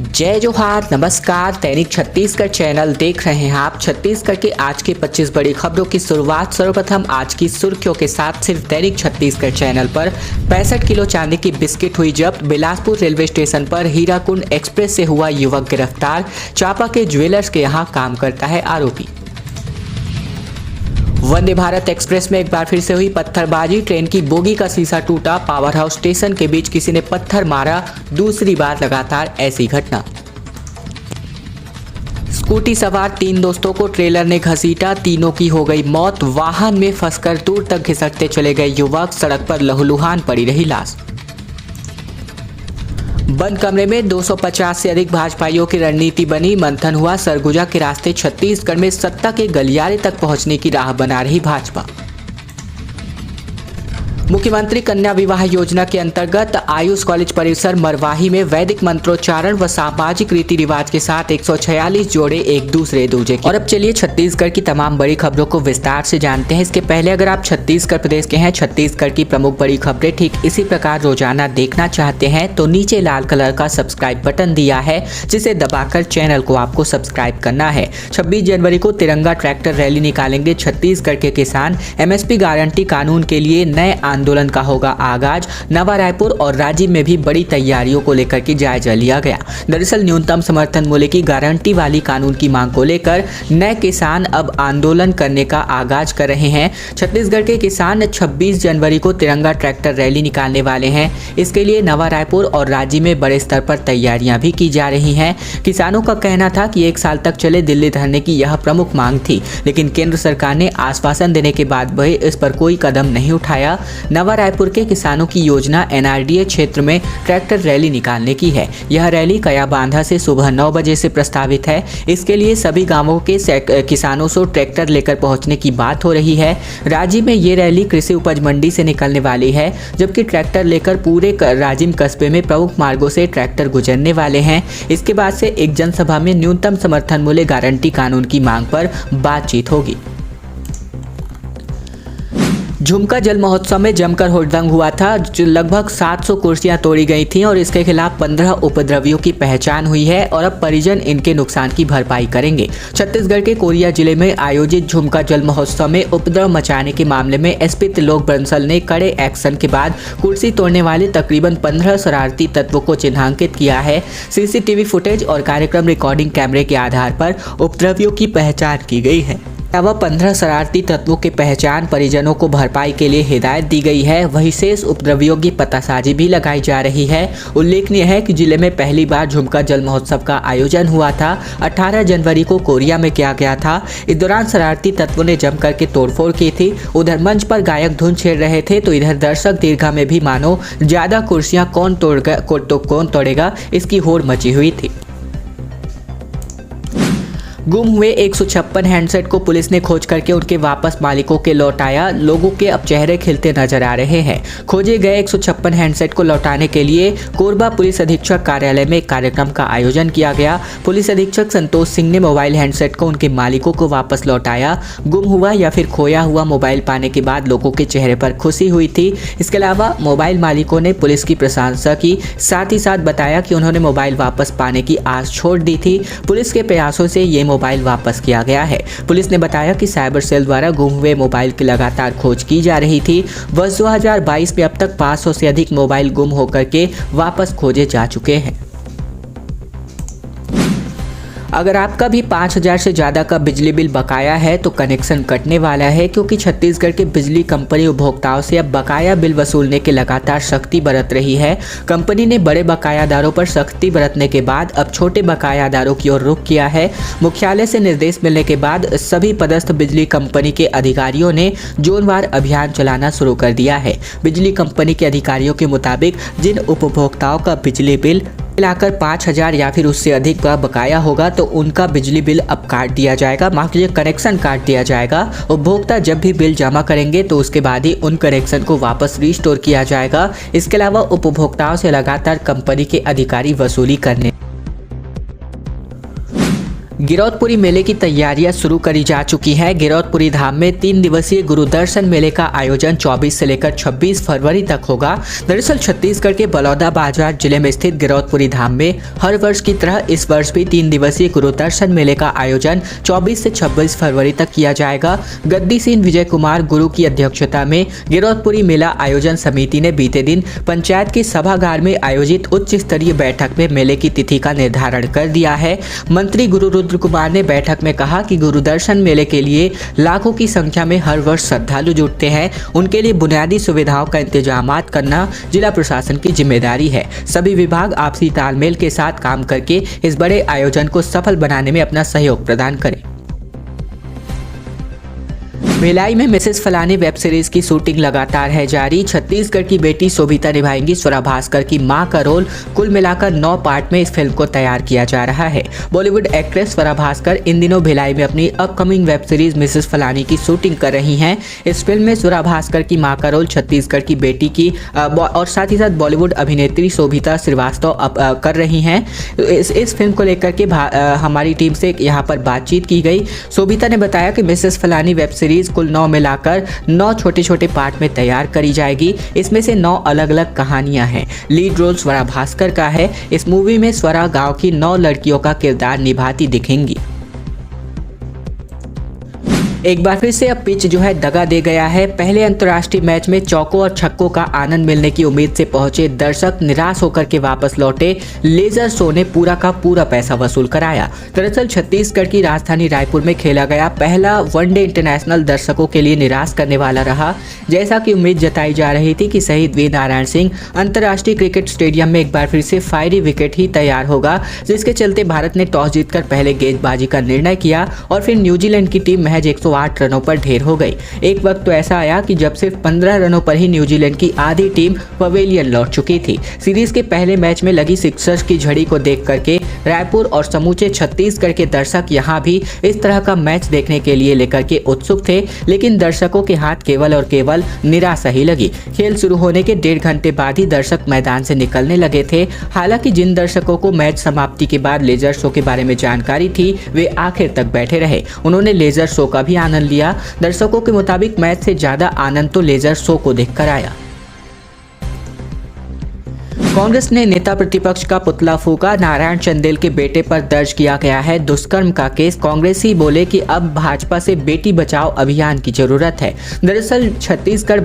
जय जोहार, नमस्कार। दैनिक छत्तीसगढ़ चैनल देख रहे हैं आप। छत्तीसगढ़ के आज की 25 बड़ी खबरों की शुरुआत सर्वप्रथम आज की सुर्खियों के साथ सिर्फ दैनिक छत्तीसगढ़ चैनल पर। 65 किलो चांदी की बिस्किट हुई जब्त। बिलासपुर रेलवे स्टेशन पर हीराकुंड एक्सप्रेस से हुआ युवक गिरफ्तार। चांपा के ज्वेलर्स के यहाँ काम करता है आरोपी। वंदे भारत एक्सप्रेस में एक बार फिर से हुई पत्थरबाजी। ट्रेन की बोगी का शीशा टूटा। पावर हाउस स्टेशन के बीच किसी ने पत्थर मारा। दूसरी बार लगातार ऐसी घटना। स्कूटी सवार 3 दोस्तों को ट्रेलर ने घसीटा। तीनों की हो गई मौत। वाहन में फंसकर दूर तक घिसटते चले गए युवक। सड़क पर लहूलुहान पड़ी रही लाश। बंद कमरे में 250 से अधिक भाजपाइयों की रणनीति बनी। मंथन हुआ। सरगुजा के रास्ते छत्तीसगढ़ में सत्ता के गलियारे तक पहुंचने की राह बना रही भाजपा। मुख्यमंत्री कन्या विवाह योजना के अंतर्गत आयुष कॉलेज परिसर मरवाही में वैदिक मंत्रोच्चारण व सामाजिक रीति रिवाज के साथ 146 जोड़े एक दूसरे दूजे की। और अब चलिए छत्तीसगढ़ की तमाम बड़ी खबरों को विस्तार से जानते हैं। इसके पहले अगर आप छत्तीसगढ़ प्रदेश के हैं, छत्तीसगढ़ की प्रमुख बड़ी खबरें ठीक इसी प्रकार रोजाना देखना चाहते हैं तो नीचे लाल कलर का सब्सक्राइब बटन दिया है, जिसे दबाकर चैनल को आपको सब्सक्राइब करना है। 26 जनवरी को तिरंगा ट्रैक्टर रैली निकालेंगे छत्तीसगढ़ के किसान। एमएसपी गारंटी कानून के लिए नए आंदोलन का होगा आगाज। नवा रायपुर और राजिम में भी बड़ी तैयारियों को लेकर के जायजा लिया गया। दरअसल न्यूनतम समर्थन मूल्य की गारंटी वाली कानून की मांग को लेकर नए किसान अब आंदोलन करने का आगाज कर रहे हैं। छत्तीसगढ़ के किसान 26 जनवरी को तिरंगा ट्रैक्टर रैली निकालने वाले हैं। इसके लिए नवा रायपुर और राजिम में बड़े स्तर पर तैयारियां भी की जा रही हैं। किसानों का कहना था कि 1 साल तक चले दिल्ली धरने की यह प्रमुख मांग थी, लेकिन केंद्र सरकार ने आश्वासन देने के बाद भी इस पर कोई कदम नहीं उठाया। नवा रायपुर के किसानों की योजना एनआरडीए क्षेत्र में ट्रैक्टर रैली निकालने की है। यह रैली कयाबांधा से सुबह 9 बजे से प्रस्तावित है। इसके लिए सभी गांवों के किसानों से ट्रैक्टर लेकर पहुंचने की बात हो रही है। राजिम में ये रैली कृषि उपज मंडी से निकलने वाली है, जबकि ट्रैक्टर लेकर पूरे राजिम कस्बे में प्रमुख मार्गों से ट्रैक्टर गुजरने वाले हैं। इसके बाद से एक जनसभा में न्यूनतम समर्थन मूल्य गारंटी कानून की मांग पर बातचीत होगी। झुमका जल महोत्सव में जमकर हुड़दंग हुआ था। जो लगभग 700 कुर्सियां तोड़ी गई थीं और इसके खिलाफ 15 उपद्रवियों की पहचान हुई है और अब परिजन इनके नुकसान की भरपाई करेंगे। छत्तीसगढ़ के कोरिया जिले में आयोजित झुमका जल महोत्सव में उपद्रव मचाने के मामले में एसपी त्रिलोक बंसल ने कड़े एक्शन के बाद कुर्सी तोड़ने वाले तकरीबन 15 शरारती तत्वों को चिन्हांकित किया है। सीसीटीवी फुटेज और कार्यक्रम रिकॉर्डिंग कैमरे के आधार पर उपद्रवियों की पहचान की गई है। अब 15 शरारती तत्वों की पहचान, परिजनों को भरपाई के लिए हिदायत दी गई है। वहीं शेष उपद्रवियों की पतासाजी भी लगाई जा रही है। उल्लेखनीय है कि जिले में पहली बार झुमका जल महोत्सव का आयोजन हुआ था। 18 जनवरी को कोरिया में किया गया था। इस दौरान शरारती तत्वों ने जमकर के तोड़फोड़ की थी। उधर मंच पर गायक धुन छेड़ रहे थे तो इधर दर्शक दीर्घा में भी मानो ज्यादा कुर्सियां कौन तोड़ेगा इसकी होड़ मची हुई थी। गुम हुए 156 हैंडसेट को पुलिस ने खोज करके उनके वापस मालिकों के लौटाया। लोगों के अब चेहरे खिलते नजर आ रहे हैं। खोजे गए 156 हैंडसेट को लौटाने के लिए कोरबा पुलिस अधीक्षक कार्यालय में एक कार्यक्रम का आयोजन किया गया। पुलिस अधीक्षक संतोष सिंह ने मोबाइल हैंडसेट को उनके मालिकों को वापस लौटाया। गुम हुआ या फिर खोया हुआ मोबाइल पाने के बाद लोगों के चेहरे पर खुशी हुई थी। इसके अलावा मोबाइल मालिकों ने पुलिस की प्रशंसा की, साथ ही साथ बताया कि उन्होंने मोबाइल वापस पाने की आस छोड़ दी थी। पुलिस के प्रयासों से ये मोबाइल वापस किया गया है। पुलिस ने बताया कि साइबर सेल द्वारा गुम हुए मोबाइल की लगातार खोज की जा रही थी। वर्ष 2022 में अब तक 500 से अधिक मोबाइल गुम होकर के वापस खोजे जा चुके हैं। अगर आपका भी 5000 से ज़्यादा का बिजली बिल बकाया है तो कनेक्शन कटने वाला है, क्योंकि छत्तीसगढ़ की बिजली कंपनी उपभोक्ताओं से अब बकाया बिल वसूलने के लगातार सख्ती बरत रही है। कंपनी ने बड़े बकायादारों पर सख्ती बरतने के बाद अब छोटे बकायादारों की ओर रुख किया है। मुख्यालय से निर्देश मिलने के बाद सभी पदस्थ बिजली कंपनी के अधिकारियों ने जोनवार अभियान चलाना शुरू कर दिया है। बिजली कंपनी के अधिकारियों के मुताबिक जिन उपभोक्ताओं का बिजली बिल मिलाकर 5000 या फिर उससे अधिक का बकाया होगा तो उनका बिजली बिल अब काट दिया जाएगा, कनेक्शन काट दिया जाएगा। उपभोक्ता जब भी बिल जमा करेंगे तो उसके बाद ही उन कनेक्शन को वापस रिस्टोर किया जाएगा। इसके अलावा उपभोक्ताओं से लगातार कंपनी के अधिकारी वसूली करने गिरौदपुरी मेले की तैयारियां शुरू करी जा चुकी हैं। गिरौदपुरी धाम में 3 दिवसीय गुरु दर्शन मेले का आयोजन 24 से लेकर 26 फरवरी तक होगा। दरअसल छत्तीसगढ़ के बलौदाबाजार जिले में स्थित गिरौदपुरी धाम में हर वर्ष की तरह इस वर्ष भी 3 दिवसीय गुरु दर्शन मेले का आयोजन 24 से 26 फरवरी तक किया जाएगा। गद्दी सीन विजय कुमार गुरु की अध्यक्षता में गिरौदपुरी मेला आयोजन समिति ने बीते दिन पंचायत के सभागार में आयोजित उच्च स्तरीय बैठक में मेले की तिथि का निर्धारण कर दिया है। मंत्री गुरु रुद्र कुमार ने बैठक में कहा कि गुरु दर्शन मेले के लिए लाखों की संख्या में हर वर्ष श्रद्धालु जुटते हैं। उनके लिए बुनियादी सुविधाओं का इंतजामात करना जिला प्रशासन की जिम्मेदारी है। सभी विभाग आपसी तालमेल के साथ काम करके इस बड़े आयोजन को सफल बनाने में अपना सहयोग प्रदान करें। भिलाई में मिसेस फलानी वेब सीरीज की शूटिंग लगातार है जारी। छत्तीसगढ़ की बेटी शोभिता निभाएंगी स्वरा भास्कर की मां का रोल। कुल मिलाकर 9 पार्ट में इस फिल्म को तैयार किया जा रहा है। बॉलीवुड एक्ट्रेस स्वरा भास्कर इन दिनों भिलाई में अपनी अपकमिंग वेब सीरीज मिसेस फलानी की शूटिंग कर रही हैं। इस फिल्म में स्वरा भास्कर की मां का रोल छत्तीसगढ़ की बेटी की और साथ ही साथ बॉलीवुड अभिनेत्री शोभिता श्रीवास्तव कर रही हैं। इस फिल्म को लेकर के हमारी टीम से यहाँ पर बातचीत की गई। शोभिता ने बताया कि मिसेस फलानी वेब सीरीज कुल 9 मिलाकर 9 छोटे छोटे पार्ट में तैयार करी जाएगी। इसमें से 9 अलग अलग कहानियां हैं। लीड रोल स्वरा भास्कर का है। इस मूवी में स्वरा गांव की 9 लड़कियों का किरदार निभाती दिखेंगी। एक बार फिर से अब पिच जो है दगा दे गया है। पहले अंतर्राष्ट्रीय मैच में चौकों और छक्कों का आनंद मिलने की उम्मीद से पहुंचे दर्शक निराश होकर के वापस लौटे। लेजर शो ने पूरा का पूरा पैसा वसूल कराया। दरअसल छत्तीसगढ़ की राजधानी रायपुर में खेला गया पहला वनडे इंटरनेशनल दर्शकों के लिए निराश करने वाला रहा। जैसा कि उम्मीद जताई जा रही थी कि शहीद वीर नारायण सिंह अंतर्राष्ट्रीय क्रिकेट स्टेडियम में एक बार फिर से फायरी विकेट ही तैयार होगा, जिसके चलते भारत ने टॉस जीतकर पहले गेंदबाजी का निर्णय किया और फिर न्यूजीलैंड की टीम महज 108 रनों पर ढेर हो गई। एक वक्त तो ऐसा आया कि जब सिर्फ 15 रनों पर ही न्यूजीलैंड की आधी टीम पवेलियन लौट चुकी थी। सीरीज के पहले मैच में लगी सिक्सर्स की झड़ी को देख करके रायपुर और समूचे छत्तीसगढ़ के दर्शक यहां भी इस तरह का मैच देखने के लिए लेकर के उत्सुक थे, लेकिन दर्शकों के हाथ केवल और केवल निराशा ही लगी। खेल शुरू होने के 1.5 घंटे बाद ही दर्शक मैदान से निकलने लगे थे। हालांकि जिन दर्शकों को मैच समाप्ति के बाद लेजर शो के बारे में जानकारी थी वे आखिर तक बैठे रहे। उन्होंने लेजर शो का भी आनंद लिया। दर्शकों के मुताबिक मैच से ज्यादा आनंद तो लेजर शो को देखकर आया। कांग्रेस ने नेता प्रतिपक्ष का पुतला फूंका। नारायण चंदेल के बेटे पर दर्ज किया गया है दुष्कर्म का केस। कांग्रेसी बोले कि अब भाजपा से बेटी बचाओ अभियान की जरूरत है। दरअसल छत्तीसगढ़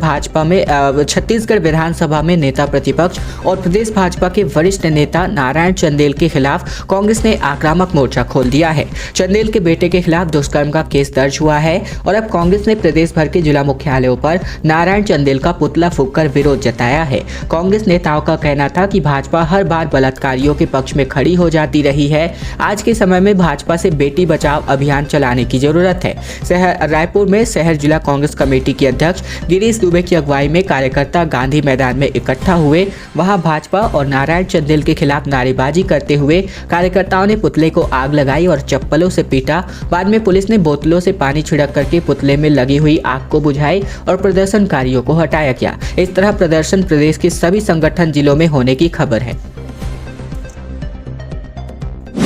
विधानसभा में नेता प्रतिपक्ष और प्रदेश भाजपा के वरिष्ठ नेता नारायण चंदेल के खिलाफ कांग्रेस ने आक्रामक मोर्चा खोल दिया है। चंदेल के बेटे के खिलाफ दुष्कर्म का केस दर्ज हुआ है और अब कांग्रेस ने प्रदेश भर के जिला मुख्यालयों पर नारायण चंदेल का पुतला फूंककर विरोध जताया है। कांग्रेस नेताओं का कहना था कि भाजपा हर बार बलात्कारियों के पक्ष में खड़ी हो जाती रही है। आज के समय में भाजपा से बेटी बचाओ अभियान चलाने की जरूरत है। रायपुर में शहर जिला कांग्रेस कमेटी के अध्यक्ष गिरीश दुबे की अगुवाई में कार्यकर्ता गांधी मैदान में इकट्ठा हुए। वहां भाजपा और नारायण चंदेल के खिलाफ नारेबाजी करते हुए कार्यकर्ताओं ने पुतले को आग लगाई और चप्पलों से पीटा। बाद में पुलिस ने बोतलों से पानी छिड़क करके पुतले में लगी हुई आग को बुझाई और प्रदर्शनकारियों को हटाया गया। इस तरह प्रदर्शन प्रदेश के सभी संगठन जिलों में होने की खबर है।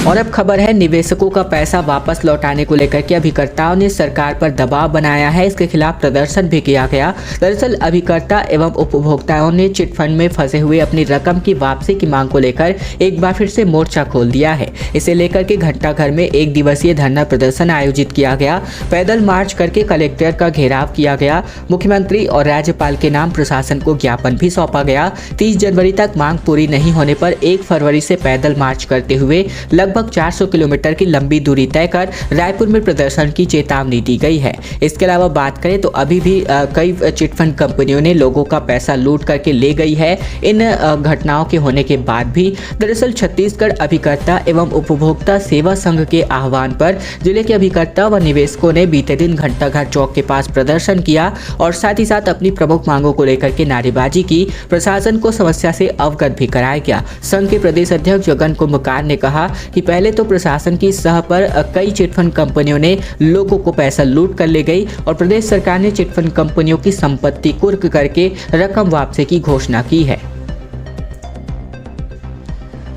और अब खबर है निवेशकों का पैसा वापस लौटाने को लेकर के अभिकर्ताओं ने सरकार पर दबाव बनाया है। इसके खिलाफ प्रदर्शन भी किया गया। दरअसल अभिकर्ता एवं उपभोक्ताओं ने चिट फंड में फंसे हुए अपनी रकम की वापसी की मांग को लेकर एक बार फिर से मोर्चा खोल दिया है। इसे लेकर के घंटाघर में 1 दिवसीय धरना प्रदर्शन आयोजित किया गया। पैदल मार्च करके कलेक्टर का घेराव किया गया। मुख्यमंत्री और राज्यपाल के नाम प्रशासन को ज्ञापन भी सौंपा गया। 30 जनवरी तक मांग पूरी नहीं होने पर 1 फरवरी से पैदल मार्च करते हुए लगभग 400 किलोमीटर की लंबी दूरी तय कर रायपुर में प्रदर्शन की चेतावनी दी गई है। इसके अलावा बात करें तो अभी भी कई चिटफंड कंपनियों ने लोगों का पैसा लूट करके ले गई है। इन घटनाओं के होने के बाद भी दरअसल छत्तीसगढ़ अभिकर्ता एवं उपभोक्ता सेवा संघ के आह्वान पर जिले के अभिकर्ता व निवेशकों ने बीते दिन घंटाघर चौक के पास प्रदर्शन किया और साथ ही साथ अपनी प्रमुख मांगों को लेकर के नारेबाजी की। प्रशासन को समस्या से अवगत भी कराया गया। संघ के प्रदेश अध्यक्ष जगन कुंभकार ने कहा कि पहले तो प्रशासन की सह पर कई चिटफंड कंपनियों ने लोगों को पैसा लूट कर ले गई और प्रदेश सरकार ने चिटफंड कंपनियों की संपत्ति कुर्क करके रकम वापसी की घोषणा की है।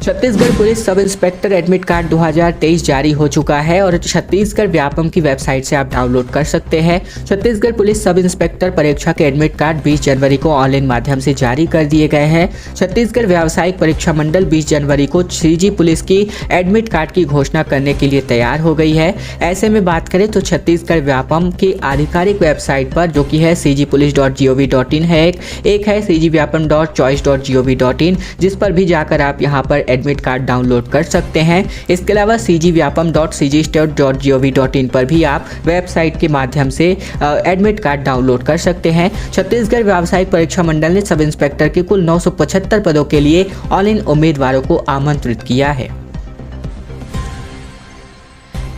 Chhattisgarh police sub inspector admit card 2023 जारी हो चुका है और छत्तीसगढ़ व्यापम की वेबसाइट से आप डाउनलोड कर सकते हैं। छत्तीसगढ़ पुलिस सब इंस्पेक्टर परीक्षा के एडमिट कार्ड 20 जनवरी को ऑनलाइन माध्यम से जारी कर दिए गए हैं। छत्तीसगढ़ व्यावसायिक परीक्षा मंडल 20 जनवरी को सीजी पुलिस की एडमिट कार्ड की घोषणा करने के लिए तैयार हो गई है। ऐसे में बात करें तो छत्तीसगढ़ व्यापम की आधिकारिक वेबसाइट पर, जो कि है cgpolice.gov.in है, एक है cgvyapam.choice.gov.in, जिस पर भी जाकर आप यहाँ पर एडमिट कार्ड डाउनलोड कर सकते हैं। इसके अलावा cgvyapam.cgstate.gov.in पर भी आप वेबसाइट के माध्यम से एडमिट कार्ड डाउनलोड कर सकते हैं। छत्तीसगढ़ व्यावसायिक परीक्षा मंडल ने सब इंस्पेक्टर के कुल 975 पदों के लिए ऑनलाइन उम्मीदवारों को आमंत्रित किया है।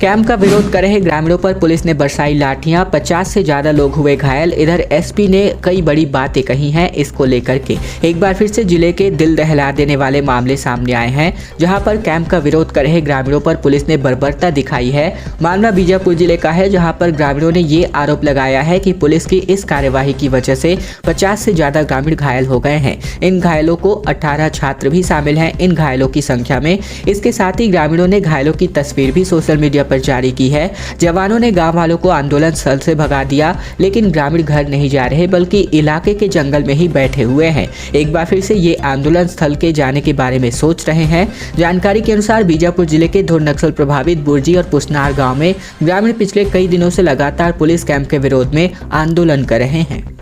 कैंप का विरोध कर रहे ग्रामीणों पर पुलिस ने बरसाई लाठियां, 50 से ज्यादा लोग हुए घायल। इधर एसपी ने कई बड़ी बातें कही हैं इसको लेकर के। एक बार फिर से जिले के दिल दहला देने वाले मामले सामने आए हैं, जहां पर कैंप का विरोध कर रहे ग्रामीणों पर पुलिस ने बर्बरता दिखाई है। मामला बीजापुर जिले का है, जहां पर ग्रामीणों ने ये आरोप लगाया है कि पुलिस की इस कार्यवाही की वजह से 50 से ज्यादा ग्रामीण घायल हो गए हैं। इन घायलों को 18 छात्र भी शामिल हैं इन घायलों की संख्या में। इसके साथ ही ग्रामीणों ने घायलों की तस्वीर भी सोशल मीडिया पर जारी की है। जवानों ने गांव वालों को आंदोलन स्थल से भगा दिया, लेकिन ग्रामीण घर नहीं जा रहे बल्कि इलाके के जंगल में ही बैठे हुए हैं। एक बार फिर से ये आंदोलन स्थल के जाने के बारे में सोच रहे हैं। जानकारी के अनुसार बीजापुर जिले के धुर नक्सल प्रभावित बुर्जी और पुसनार गांव में ग्रामीण पिछले कई दिनों से लगातार पुलिस कैंप के विरोध में आंदोलन कर रहे हैं।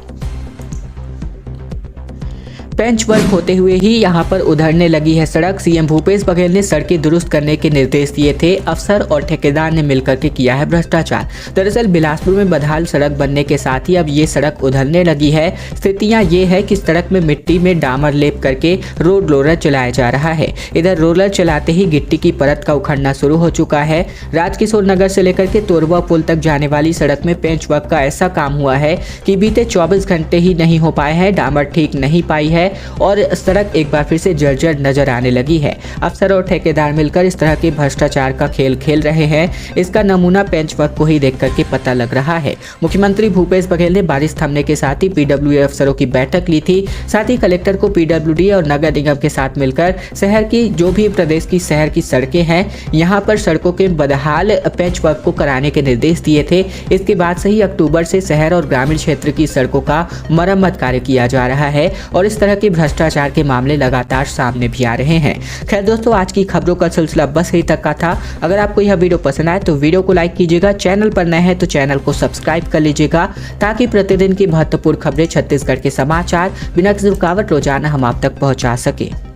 पेंच वर्क होते हुए ही यहां पर उधड़ने लगी है सड़क। सीएम भूपेश बघेल ने सड़कें दुरुस्त करने के निर्देश दिए थे। अफसर और ठेकेदार ने मिलकर के किया है भ्रष्टाचार। दरअसल बिलासपुर में बदहाल सड़क बनने के साथ ही अब ये सड़क उधड़ने लगी है। स्थितियां ये है कि सड़क में मिट्टी में डामर लेप करके रोड रोलर चलाया जा रहा है। इधर रोलर चलाते ही गिट्टी की परत का उखड़ना शुरू हो चुका है। राजकिशोर नगर से लेकर के तोरवा पुल तक जाने वाली सड़क में पेंच वर्क का ऐसा काम हुआ है कि बीते 24 घंटे ही नहीं हो पाए हैं। डामर ठीक नहीं पाई है और सड़क एक बार फिर से जर्जर नजर आने लगी है। अफसर और ठेकेदार मिलकर इस तरह के भ्रष्टाचार का खेल खेल रहे हैं। इसका नमूना पेंच वर्क को ही देख करके पता लग रहा है। मुख्यमंत्री भूपेश बघेल ने बारिश थमने के साथ ही पीडब्ल्यूडी अफसरों की बैठक ली थी। साथ ही कलेक्टर को पीडब्ल्यूडी और नगर निगम के साथ मिलकर शहर की जो भी प्रदेश की शहर की सड़कें हैं, यहाँ पर सड़कों के बदहाल पेंच वर्क को कराने के निर्देश दिए थे। इसके बाद से ही अक्टूबर से शहर और ग्रामीण क्षेत्र की सड़कों का मरम्मत कार्य किया जा रहा है और इस तरह के भ्रष्टाचार के मामले लगातार सामने भी आ रहे हैं। खैर दोस्तों, आज की खबरों का सिलसिला बस यही तक का था। अगर आपको यह वीडियो पसंद आए तो वीडियो को लाइक कीजिएगा। चैनल पर नए हैं तो चैनल को सब्सक्राइब कर लीजिएगा, ताकि प्रतिदिन की महत्वपूर्ण खबरें, छत्तीसगढ़ के समाचार बिना किसी रुकावट रोजाना हम आप तक पहुंचा सके।